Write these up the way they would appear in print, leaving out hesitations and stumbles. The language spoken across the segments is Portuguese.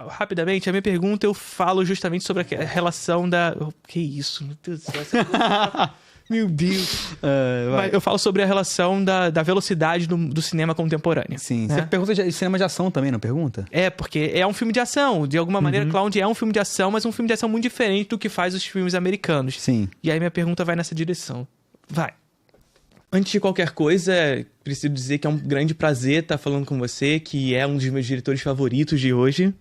rapidamente, a minha pergunta eu falo justamente sobre a relação da... Que isso? Meu Deus do céu. Meu Deus. Mas eu falo sobre a relação da velocidade do cinema contemporâneo. Sim. Né? Você pergunta de cinema de ação também, não pergunta? Porque é um filme de ação. De alguma maneira, Cloud é um filme de ação, mas um filme de ação muito diferente do que faz os filmes americanos. Sim. E aí minha pergunta vai nessa direção. Vai. Antes de qualquer coisa, preciso dizer que é um grande prazer estar falando com você, que é um dos meus diretores favoritos de hoje.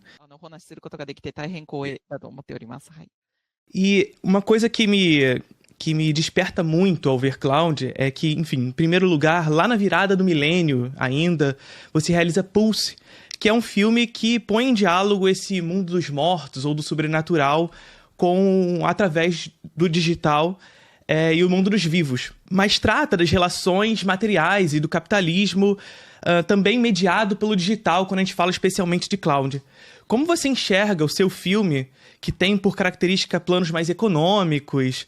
E uma coisa que me desperta muito ao ver Cloud é que, enfim, em primeiro lugar, lá na virada do milênio ainda, você realiza Pulse, que é um filme que põe em diálogo esse mundo dos mortos ou do sobrenatural através do digital e o mundo dos vivos. Mas trata das relações materiais e do capitalismo também mediado pelo digital, quando a gente fala especialmente de Cloud. Como você enxerga o seu filme, que tem por característica planos mais econômicos,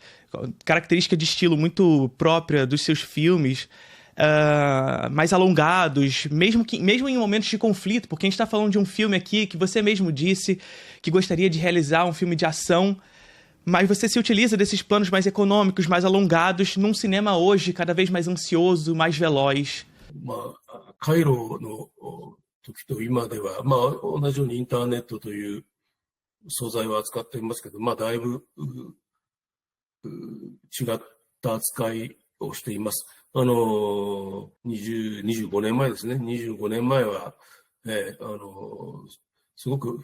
característica de estilo muito própria dos seus filmes, mais alongados, mesmo em momentos de conflito, porque a gente está falando de um filme aqui que você mesmo disse que gostaria de realizar um filme de ação, mas você se utiliza desses planos mais econômicos, mais alongados, num cinema hoje cada vez mais ansioso, mais veloz. カイロの時と今では、同じようにインターネットという素材を扱っていますけど、だいぶ違った扱いをしています。25年前ですね。25年前は、すごく、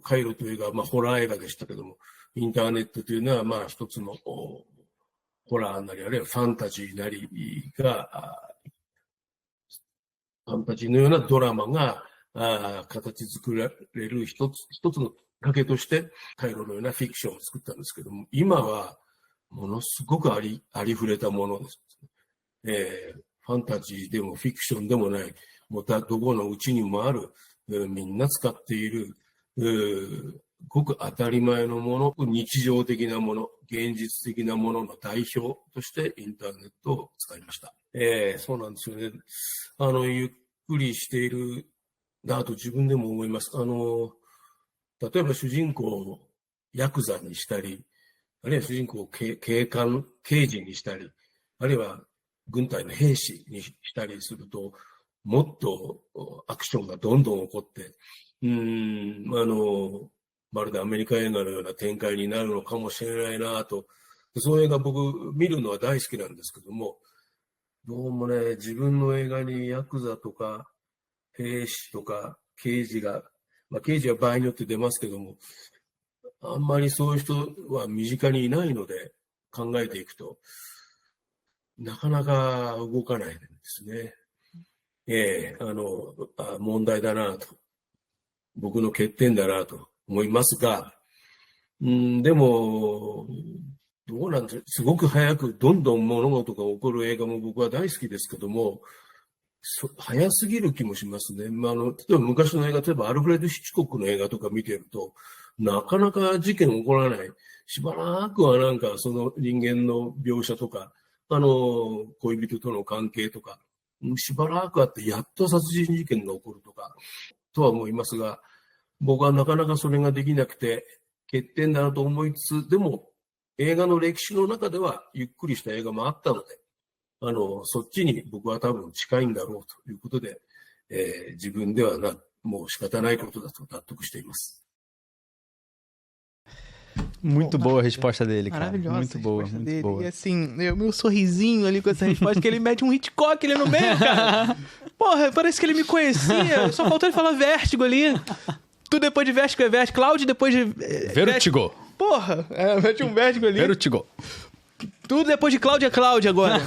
カイロという映画は、ホラー映画でしたけども、インターネットというのは、一つのホラーなり、あるいはファンタジーなりが、ファンタジーのようなドラマが形作られる一つのきっかけとして、カイロのようなフィクションを作ったんですけども、今はものすごくありふれたものです。ファンタジーでもフィクションでもない、どこのうちにもある、みんな使っている、ごく当たり前のもの、日常的なもの、現実的なものの代表としてインターネットを使いました。そうなんですよね。ゆっくりしているなと自分でも思います。例えば主人公をヤクザにしたり、あるいは主人公を刑事にしたり、あるいは軍隊の兵士にしたりすると、もっとアクションがどんどん起こって、まるでアメリカ映画のような展開になるのかもしれないなと。そういう映画僕見るのは大好きなんですけども、どうもね、自分の映画にヤクザとか兵士とか刑事が、刑事は場合によって出ますけども、あんまりそういう人は身近にいないので考えていくと、なかなか動かないんですね。問題だなと。僕の欠点だなと思いますが、でも、どうなんですか、すごく早くどんどん物事が起こる映画も僕は大好きですけども、早すぎる気もしますね。例えば昔の映画、例えばアルフレッド・ヒッチコックの映画とか見てると、なかなか事件起こらない。しばらくはなんかその人間の描写とか、恋人との関係とか、しばらくあってやっと殺人事件が起こるとか、とは思いますが、僕はなかなかそれができなくて、欠点だなと思いつつ、でも映画の歴史の中ではゆっくりした映画もあったので、そっちに僕は多分近いんだろうということで、自分ではもう仕方ないことだと納得しています。Muito boa a resposta dele, cara. Maravilhosa. Muito boa, muito muito boa. E assim, meu sorrisinho ali com essa resposta, que ele mete um Hitchcock ali no meio, cara. Porra, parece que ele me conhecia. Só faltou ele falar Vértigo ali. Tudo depois de Vértigo é Vértigo. Cloud depois de... Vertigo. Porra, mete um Vértigo ali. Vertigo. Tudo depois de Cloud é Cloud agora.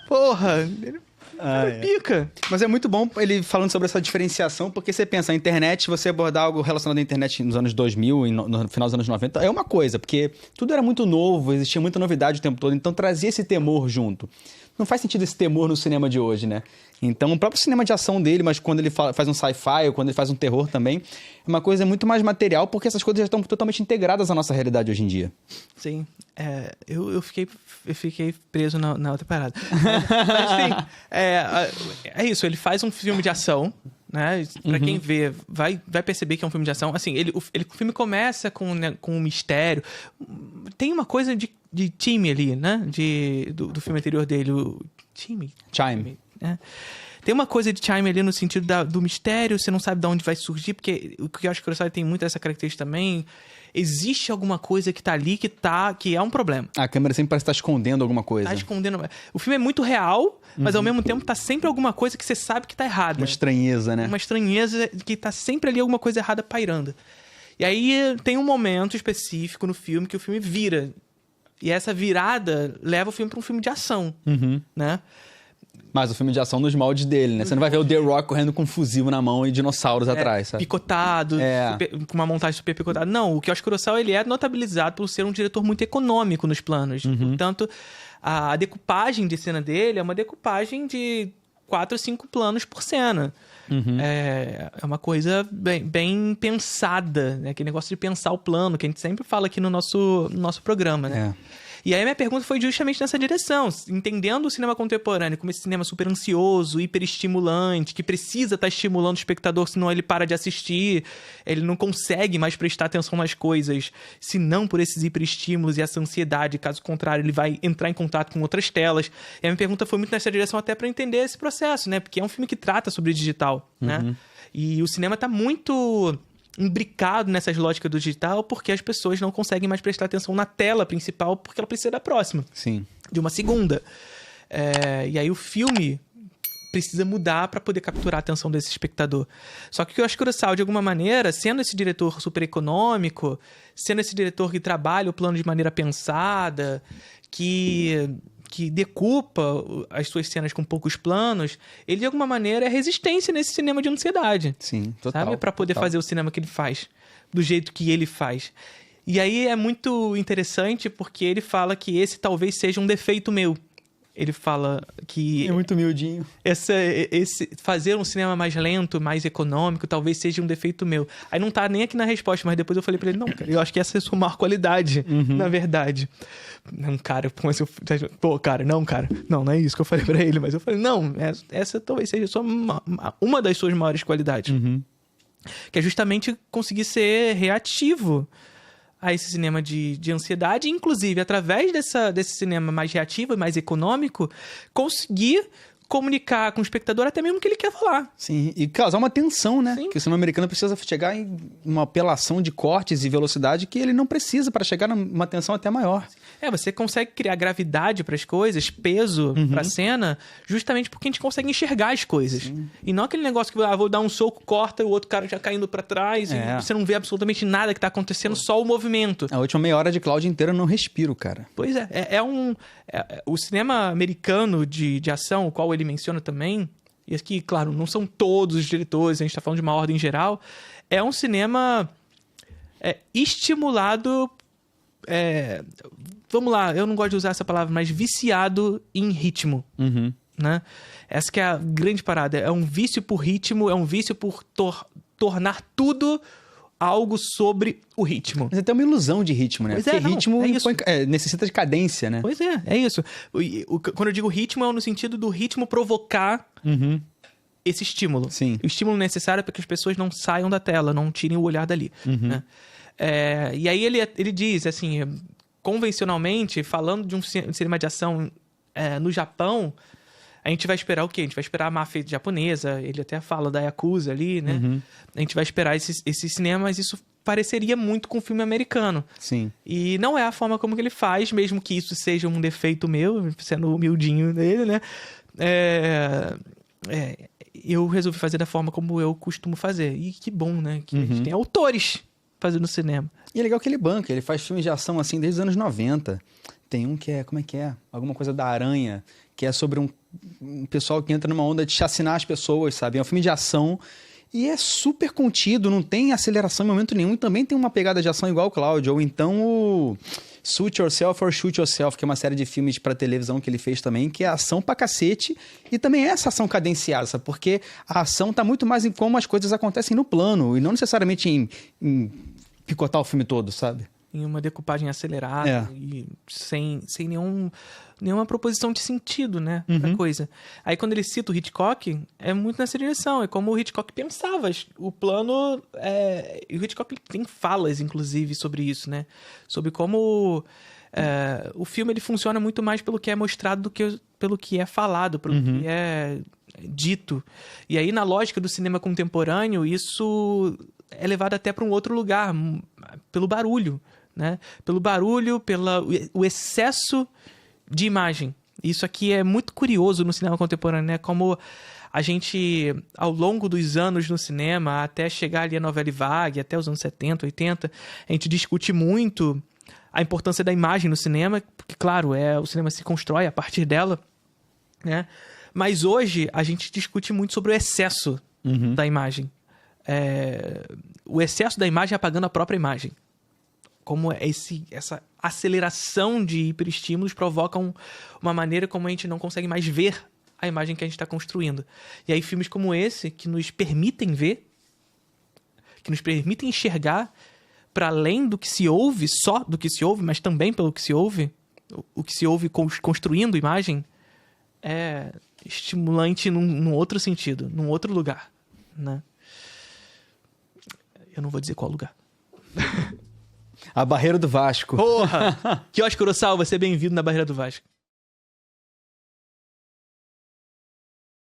Porra, ele pica. Mas é muito bom ele falando sobre essa diferenciação, porque você pensa, a internet, você abordar algo relacionado à internet nos anos 2000 e no final dos anos 90, é uma coisa, porque tudo era muito novo, existia muita novidade o tempo todo, então trazia esse temor junto. Não faz sentido esse temor no cinema de hoje, né? Então, o próprio cinema de ação dele, mas quando ele faz um sci-fi ou quando ele faz um terror também, é uma coisa muito mais material, porque essas coisas já estão totalmente integradas à nossa realidade hoje em dia. Sim. Eu fiquei preso na outra parada. Mas sim, é isso. Ele faz um filme de ação, né? Pra quem vê, vai perceber que é um filme de ação. Assim, o filme começa com um mistério. Tem uma coisa de time ali, né? Do filme anterior dele, o Chime. Né? Tem uma coisa de Chime ali no sentido do mistério, você não sabe de onde vai surgir, porque o que eu acho que o Kurosawa tem muito essa característica também. Existe alguma coisa que tá ali que é um problema. A câmera sempre parece estar escondendo alguma coisa. Tá escondendo. O filme é muito real, mas ao mesmo tempo tá sempre alguma coisa que você sabe que tá errada. Uma estranheza, né? Uma estranheza que tá sempre ali alguma coisa errada pairando. E aí tem um momento específico no filme que o filme vira. E essa virada leva o filme pra um filme de ação, né? Mas o filme de ação nos moldes dele, né? Você não vai ver o The Rock correndo com um fuzil na mão e dinossauros atrás, sabe? Picotado, com uma montagem super picotada. Não, o Kiyoshi Kurosawa, ele é notabilizado por ser um diretor muito econômico nos planos. Portanto, a decupagem de cena dele é uma decupagem de 4 ou 5 planos por cena. É uma coisa bem pensada, né? Aquele negócio de pensar o plano, que a gente sempre fala aqui no nosso programa, né? E aí a minha pergunta foi justamente nessa direção, entendendo o cinema contemporâneo como esse cinema super ansioso, hiperestimulante, que precisa estar estimulando o espectador, senão ele para de assistir, ele não consegue mais prestar atenção nas coisas, se não por esses hiperestímulos e essa ansiedade, caso contrário, ele vai entrar em contato com outras telas. E a minha pergunta foi muito nessa direção até para entender esse processo, né? Porque é um filme que trata sobre digital, né? E o cinema está muito imbricado nessas lógicas do digital porque as pessoas não conseguem mais prestar atenção na tela principal porque ela precisa da próxima. Sim. De uma segunda. E aí o filme precisa mudar para poder capturar a atenção desse espectador. Só que eu acho que o Kurosawa, de alguma maneira, sendo esse diretor super econômico, sendo esse diretor que trabalha o plano de maneira pensada, que decupa as suas cenas com poucos planos, ele de alguma maneira é resistência nesse cinema de ansiedade. Sim, total. Sabe? Pra poder fazer o cinema que ele faz, do jeito que ele faz. E aí é muito interessante porque ele fala que esse talvez seja um defeito meu. Ele fala que é muito humildinho. Fazer um cinema mais lento, mais econômico, talvez seja um defeito meu. Aí não tá nem aqui na resposta, mas depois eu falei pra ele, não, cara, eu acho que essa é a sua maior qualidade, na verdade. Não, cara, não é isso que eu falei pra ele, mas eu falei, não, essa talvez seja uma das suas maiores qualidades. Que é justamente conseguir ser reativo a esse cinema de ansiedade, inclusive, através desse cinema mais reativo e mais econômico, conseguir comunicar com o espectador até mesmo o que ele quer falar. Sim, e causar uma tensão, né? Sim. Que o cinema americano precisa chegar em uma apelação de cortes e velocidade que ele não precisa para chegar numa tensão até maior. Você consegue criar gravidade para as coisas, peso para a cena, justamente porque a gente consegue enxergar as coisas. Sim. E não aquele negócio que vou dar um soco, corta, e o outro cara já caindo para trás, e você não vê absolutamente nada que tá acontecendo, só o movimento. A última meia hora de Cláudia inteira eu não respiro, cara. Pois o cinema americano de ação, o qual ele menciona também, e aqui, claro, não são todos os diretores, a gente tá falando de uma ordem geral, é um cinema estimulado, vamos lá, eu não gosto de usar essa palavra, mas viciado em ritmo, né? Essa que é a grande parada, é um vício por ritmo, é um vício por tornar tudo algo sobre o ritmo. Mas é até uma ilusão de ritmo, né? Pois porque não, ritmo isso. necessita de cadência, né? Pois é isso. Quando eu digo ritmo, é no sentido do ritmo provocar esse estímulo. Sim. O estímulo necessário para que as pessoas não saiam da tela, não tirem o olhar dali. Né? E aí ele diz, assim, convencionalmente, falando de um cinema de ação no Japão, a gente vai esperar o quê? A gente vai esperar a máfia japonesa, ele até fala da Yakuza ali, né? A gente vai esperar esses cinemas, isso pareceria muito com o filme americano. Sim. E não é a forma como que ele faz, mesmo que isso seja um defeito meu, sendo humildinho dele, né? Eu resolvi fazer da forma como eu costumo fazer. E que bom, né? Que a gente tem autores fazendo cinema. E é legal que ele banca, ele faz filmes de ação assim desde os anos 90. Tem um que como é que é? Alguma coisa da aranha, que é sobre um pessoal que entra numa onda de chacinar as pessoas, sabe? É um filme de ação e é super contido, não tem aceleração em momento nenhum. E também tem uma pegada de ação igual o Cláudio. Ou então o Suit Yourself or Shoot Yourself, que é uma série de filmes pra televisão que ele fez também, que é ação pra cacete. E também é essa ação cadenciada, sabe? Porque a ação tá muito mais em como as coisas acontecem no plano e não necessariamente em picotar o filme todo, sabe? em uma decupagem acelerada e sem nenhuma proposição de sentido, né, pra coisa. Aí quando ele cita o Hitchcock, é muito nessa direção, é como o Hitchcock pensava, o plano... E o Hitchcock tem falas, inclusive, sobre isso, né, sobre como o filme ele funciona muito mais pelo que é mostrado do que pelo que é falado, pelo que é dito. E aí, na lógica do cinema contemporâneo, isso é levado até para um outro lugar, pelo barulho, né? Pelo barulho, pelo excesso de imagem. Isso aqui é muito curioso no cinema contemporâneo, né? Como a gente, ao longo dos anos no cinema, até chegar ali a novela vague, até os anos 70, 80, a gente discute muito a importância da imagem no cinema, porque, claro, o cinema se constrói a partir dela, né? Mas hoje a gente discute muito sobre o excesso da imagem. O excesso da imagem apagando a própria imagem. Como essa aceleração de hiperestímulos provoca uma maneira como a gente não consegue mais ver a imagem que a gente está construindo. E aí filmes como esse, que nos permitem ver, que nos permitem enxergar para além do que se ouve, só do que se ouve, mas também pelo que se ouve, o que se ouve construindo imagem, é estimulante num outro sentido, num outro lugar, né? Eu não vou dizer qual lugar. A Barreira do Vasco. Porra! Kiosk Kurosawa, você é bem-vindo na Barreira do Vasco.